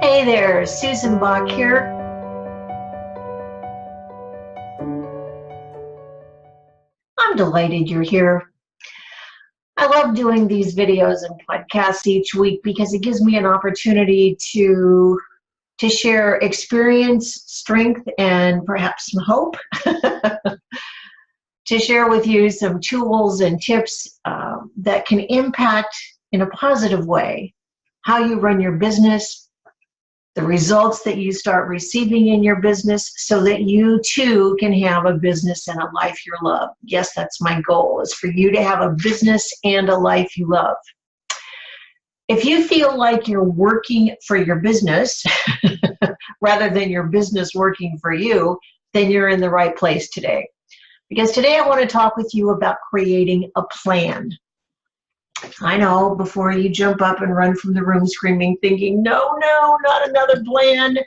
Hey there, Susan Bock here. I'm delighted you're here. I love doing these videos and podcasts each week because it gives me an opportunity to share experience, strength, and perhaps some hope. To share with you some tools and tips that can impact in a positive way how you run your business, the results that you start receiving in your business so that you too can have a business and a life you love. Yes, that's my goal, is for you to have a business and a life you love. If you feel like you're working for your business rather than your business working for you, then you're in the right place today. Because today I want to talk with you about creating a plan. I know, before you jump up and run from the room screaming, thinking, no, not another plan,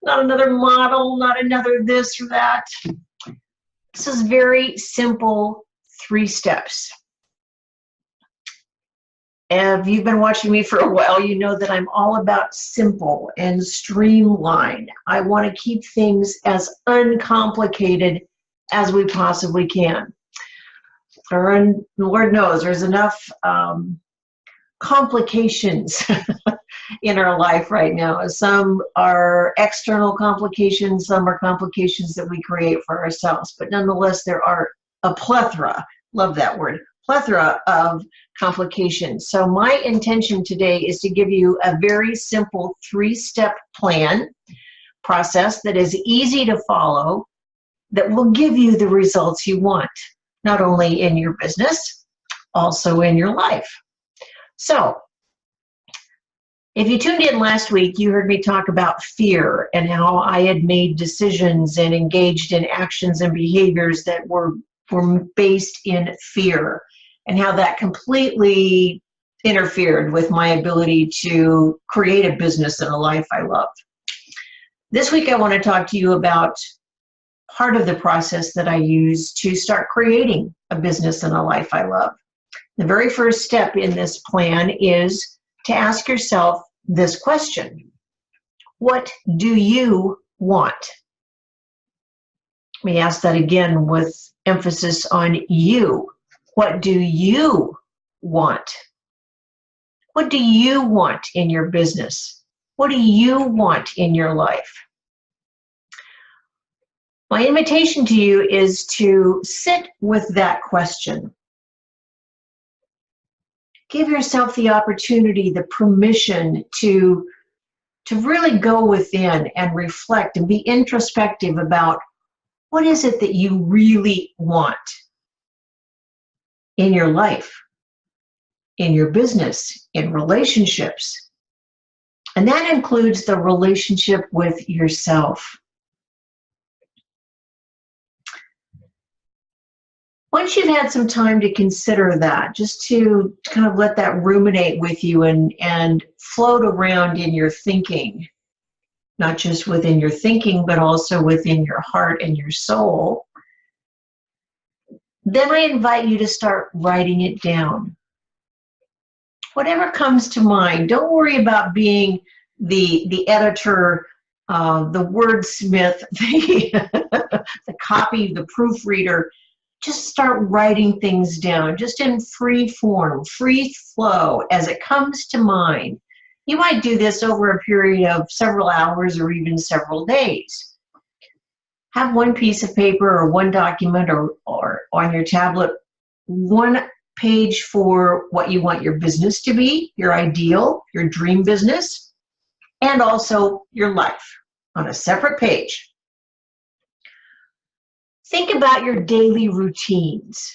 not another model, not another this or that. This is very simple, 3 steps. If you've been watching me for a while, you know that I'm all about simple and streamlined. I want to keep things as uncomplicated as we possibly can. Lord knows there's enough complications in our life right now. Some are external complications, some are complications that we create for ourselves, but nonetheless there are a plethora, love that word, plethora of complications. So my intention today is to give you a very simple 3-step plan process that is easy to follow, that will give you the results you want, not only in your business, also in your life. So, if you tuned in last week, you heard me talk about fear and how I had made decisions and engaged in actions and behaviors that were based in fear, and how that completely interfered with my ability to create a business and a life I love. This week I want to talk to you about part of the process that I use to start creating a business and a life I love. The very first step in this plan is to ask yourself this question: what do you want? Let me ask that again with emphasis on you. What do you want? What do you want in your business? What do you want in your life? My invitation to you is to sit with that question. Give yourself the opportunity, the permission to really go within and reflect and be introspective about what is it that you really want in your life, in your business, in relationships. And that includes the relationship with yourself. Once you've had some time to consider that, just to kind of let that ruminate with you and float around in your thinking, not just within your thinking, but also within your heart and your soul, then I invite you to start writing it down. Whatever comes to mind, don't worry about being the editor, the wordsmith, the copy, the proofreader. Just start writing things down, just in free form, free flow, as it comes to mind. You might do this over a period of several hours or even several days. Have one piece of paper or one document or on your tablet, one page for what you want your business to be, your ideal, your dream business, and also your life on a separate page. Think about your daily routines.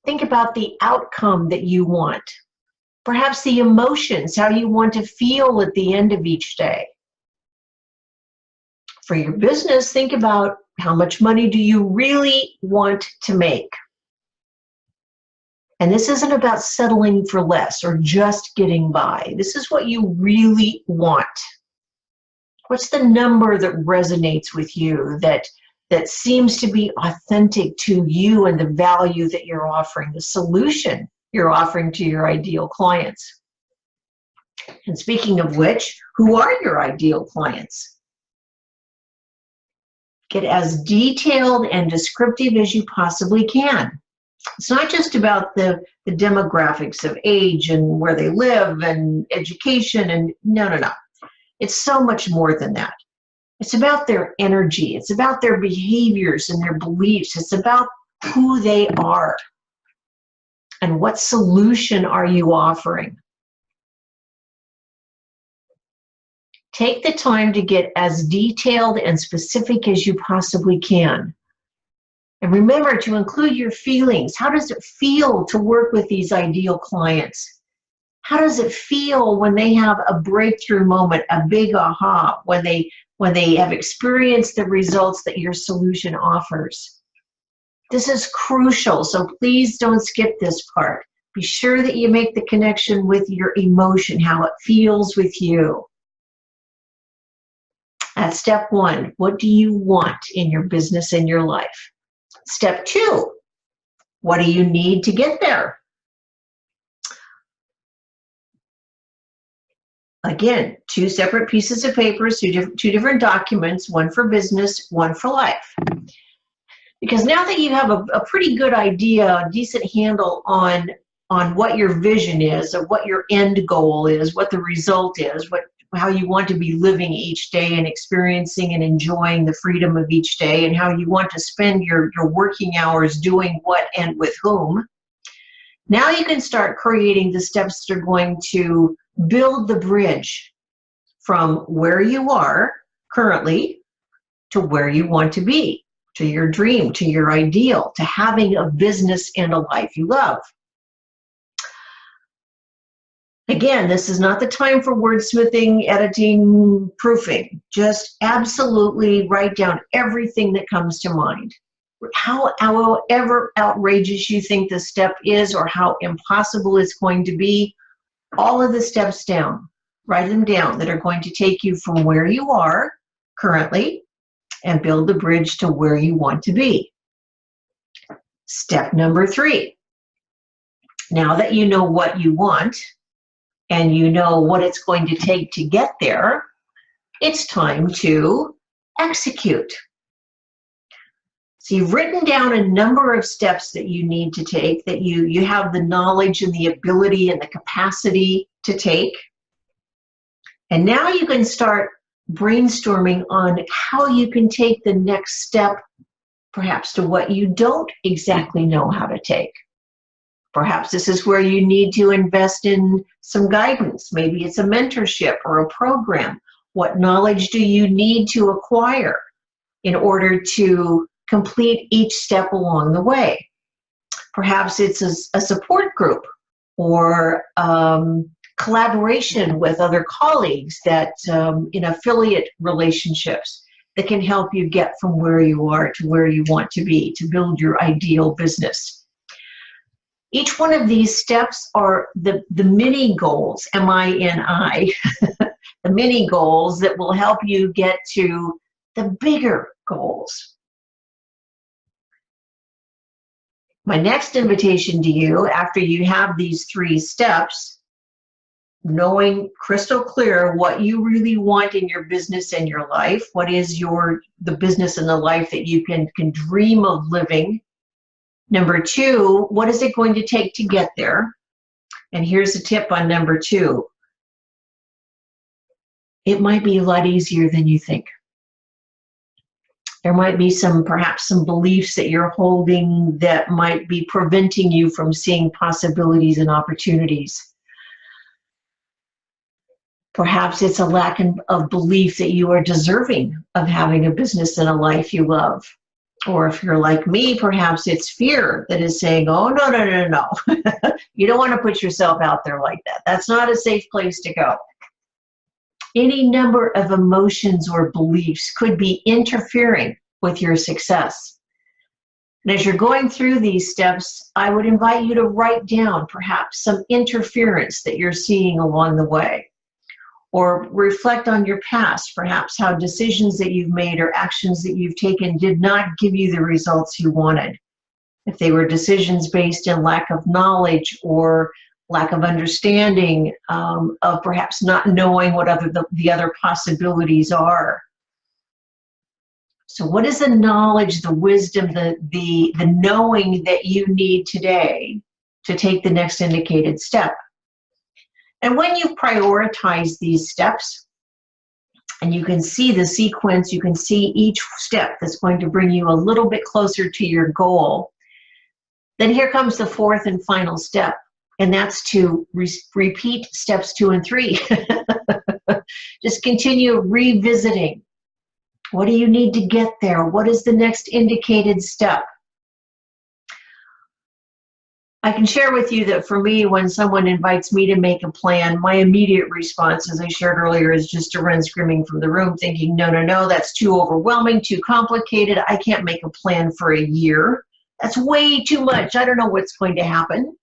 Think about the outcome that you want. Perhaps the emotions, how you want to feel at the end of each day. For your business, think about how much money do you really want to make. And this isn't about settling for less or just getting by. This is what you really want. What's the number that resonates with you, that seems to be authentic to you and the value that you're offering, the solution you're offering to your ideal clients? And speaking of which, who are your ideal clients? Get as detailed and descriptive as you possibly can. It's not just about the demographics of age and where they live and education and no. It's so much more than that. It's about their energy. It's about their behaviors and their beliefs. It's about who they are and what solution are you offering. Take the time to get as detailed and specific as you possibly can. And remember to include your feelings. How does it feel to work with these ideal clients? How does it feel when they have a breakthrough moment, a big aha, when they have experienced the results that your solution offers? This is crucial, so please don't skip this part. Be sure that you make the connection with your emotion, how it feels with you. That's step one. What do you want in your business and your life? Step two, what do you need to get there? Again, two separate pieces of paper, two different documents, one for business, one for life. Because now that you have a pretty good idea, a decent handle on what your vision is, of what your end goal is, what the result is, how you want to be living each day and experiencing and enjoying the freedom of each day, and how you want to spend your working hours doing what and with whom. Now you can start creating the steps that are going to build the bridge from where you are currently to where you want to be, to your dream, to your ideal, to having a business and a life you love. Again, this is not the time for wordsmithing, editing, proofing. Just absolutely write down everything that comes to mind. However outrageous you think the step is or how impossible it's going to be, all of the steps down. Write them down that are going to take you from where you are currently and build the bridge to where you want to be. Step number 3. Now that you know what you want, and you know what it's going to take to get there, it's time to execute. So you've written down a number of steps that you need to take, that you have the knowledge and the ability and the capacity to take. And now you can start brainstorming on how you can take the next step, perhaps to what you don't exactly know how to take. Perhaps this is where you need to invest in some guidance. Maybe it's a mentorship or a program. What knowledge do you need to acquire in order to complete each step along the way? Perhaps it's a support group or collaboration with other colleagues that in affiliate relationships that can help you get from where you are to where you want to be to build your ideal business. Each one of these steps are the mini goals, M-I-N-I, the mini goals that will help you get to the bigger goals. My next invitation to you, after you have these 3 steps, knowing crystal clear what you really want in your business and your life, what is the business and the life that you can dream of living. Number 2, what is it going to take to get there? And here's a tip on number 2. It might be a lot easier than you think. There might be perhaps some beliefs that you're holding that might be preventing you from seeing possibilities and opportunities. Perhaps it's a lack of belief that you are deserving of having a business and a life you love. Or if you're like me, perhaps it's fear that is saying, oh, no. You don't want to put yourself out there like that. That's not a safe place to go. Any number of emotions or beliefs could be interfering with your success. And as you're going through these steps, I would invite you to write down perhaps some interference that you're seeing along the way. Or reflect on your past, perhaps how decisions that you've made or actions that you've taken did not give you the results you wanted. If they were decisions based in lack of knowledge or lack of understanding, of perhaps not knowing what the other possibilities are. So what is the knowledge, the wisdom, the knowing that you need today to take the next indicated step? And when you prioritize these steps, and you can see the sequence, you can see each step that's going to bring you a little bit closer to your goal, then here comes the fourth and final step, and that's to repeat steps 2 and 3. Just continue revisiting. What do you need to get there? What is the next indicated step? I can share with you that for me, when someone invites me to make a plan, my immediate response, as I shared earlier, is just to run screaming from the room thinking, no, no, no, that's too overwhelming, too complicated. I can't make a plan for a year. That's way too much. I don't know what's going to happen.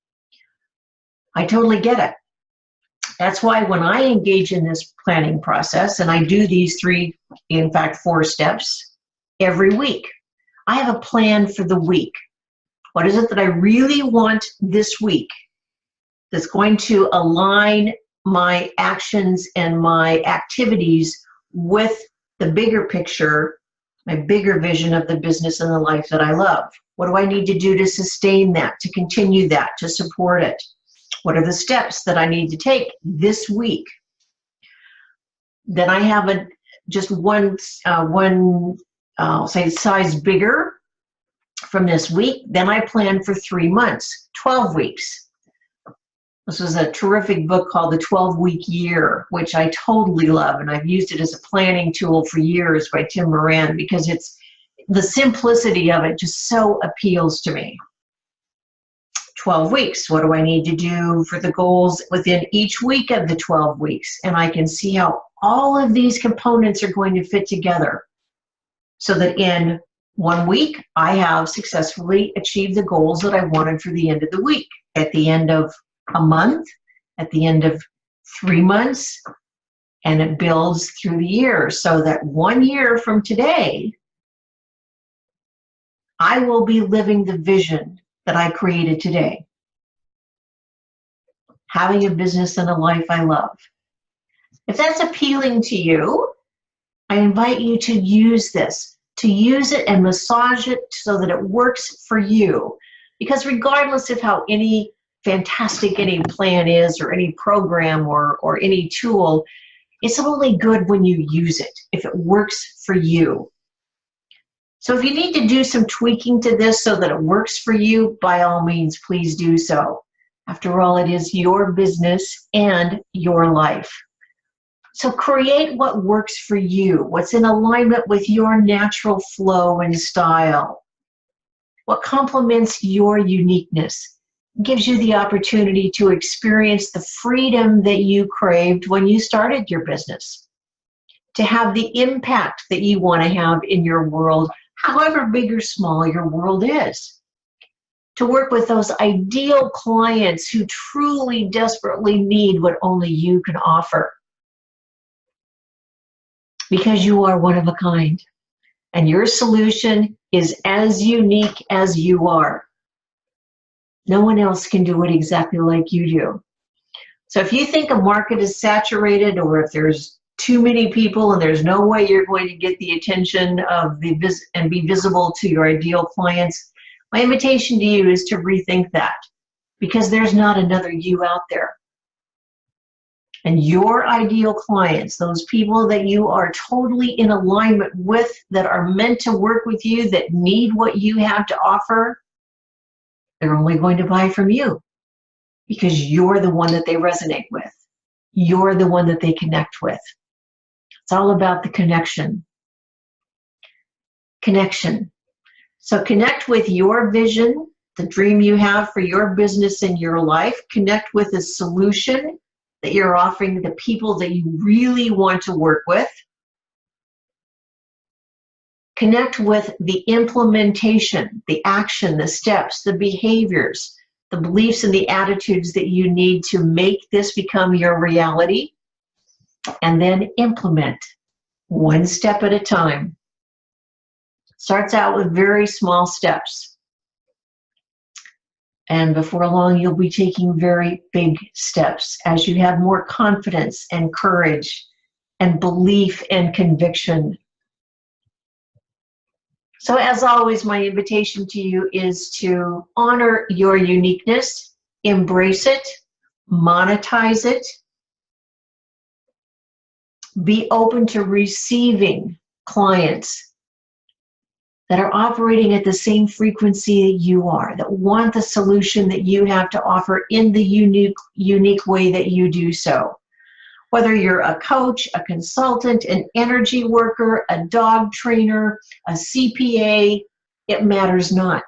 I totally get it. That's why when I engage in this planning process, and I do these 3, in fact 4 steps every week, I have a plan for the week. What is it that I really want this week that's going to align my actions and my activities with the bigger picture, my bigger vision of the business and the life that I love? What do I need to do to sustain that, to continue that, to support it? What are the steps that I need to take this week? Then I have just one I'll say size bigger from this week. Then I plan for 3 months, 12 weeks. This was a terrific book called The 12-Week Year, which I totally love, and I've used it as a planning tool for years by Tim Moran, because it's the simplicity of it just so appeals to me. 12 weeks. What do I need to do for the goals within each week of the 12 weeks? And I can see how all of these components are going to fit together so that in 1 week, I have successfully achieved the goals that I wanted for the end of the week. At the end of a month, at the end of 3 months, and it builds through the year, so that 1 year from today, I will be living the vision that I created today. Having a business and a life I love. If that's appealing to you, I invite you to use this, to use it and massage it so that it works for you. Because regardless of how any fantastic any plan is, or any program, or any tool, it's only good when you use it, if it works for you. So if you need to do some tweaking to this so that it works for you, by all means, please do so. After all, it is your business and your life. So create what works for you, what's in alignment with your natural flow and style, what complements your uniqueness, gives you the opportunity to experience the freedom that you craved when you started your business, to have the impact that you want to have in your world, however big or small your world is, to work with those ideal clients who truly desperately need what only you can offer. Because you are one of a kind, and your solution is as unique as you are. No one else can do it exactly like you do. So if you think a market is saturated, or if there's too many people and there's no way you're going to get the attention of and be visible to your ideal clients, my invitation to you is to rethink that, because there's not another you out there. And your ideal clients, those people that you are totally in alignment with, that are meant to work with you, that need what you have to offer, they're only going to buy from you because you're the one that they resonate with. You're the one that they connect with. It's all about the connection. Connection. So connect with your vision, the dream you have for your business and your life. Connect with a solution that you're offering the people that you really want to work with. Connect with the implementation, the action, the steps, the behaviors, the beliefs and the attitudes that you need to make this become your reality. And then implement one step at a time. Starts out with very small steps. And before long, you'll be taking very big steps as you have more confidence and courage and belief and conviction. So as always, my invitation to you is to honor your uniqueness, embrace it, monetize it, be open to receiving clients that are operating at the same frequency you are, that want the solution that you have to offer in the unique way that you do so. Whether you're a coach, a consultant, an energy worker, a dog trainer, a CPA, it matters not.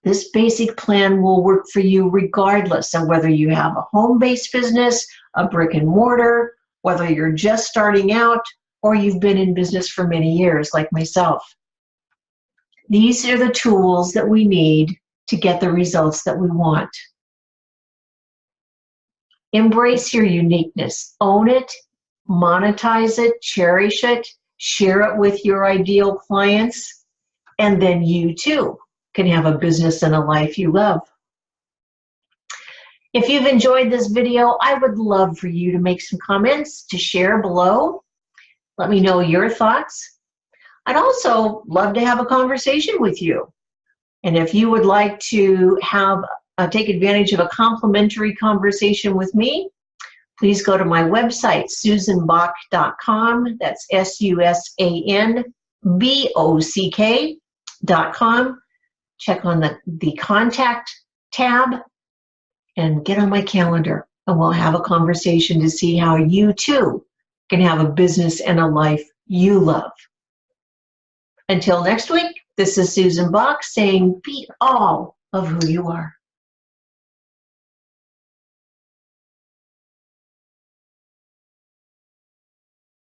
This basic plan will work for you regardless of whether you have a home-based business, a brick and mortar, whether you're just starting out, or you've been in business for many years like myself. These are the tools that we need to get the results that we want. Embrace your uniqueness, own it, monetize it, cherish it, share it with your ideal clients, and then you too can have a business and a life you love. If you've enjoyed this video, I would love for you to make some comments to share below. Let me know your thoughts. I'd also love to have a conversation with you. And if you would like to have take advantage of a complimentary conversation with me, please go to my website, susanbock.com. That's SUSANBOCK.com. Check on the contact tab and get on my calendar, and we'll have a conversation to see how you too can have a business and a life you love. Until next week, this is Susan Bock saying, be all of who you are.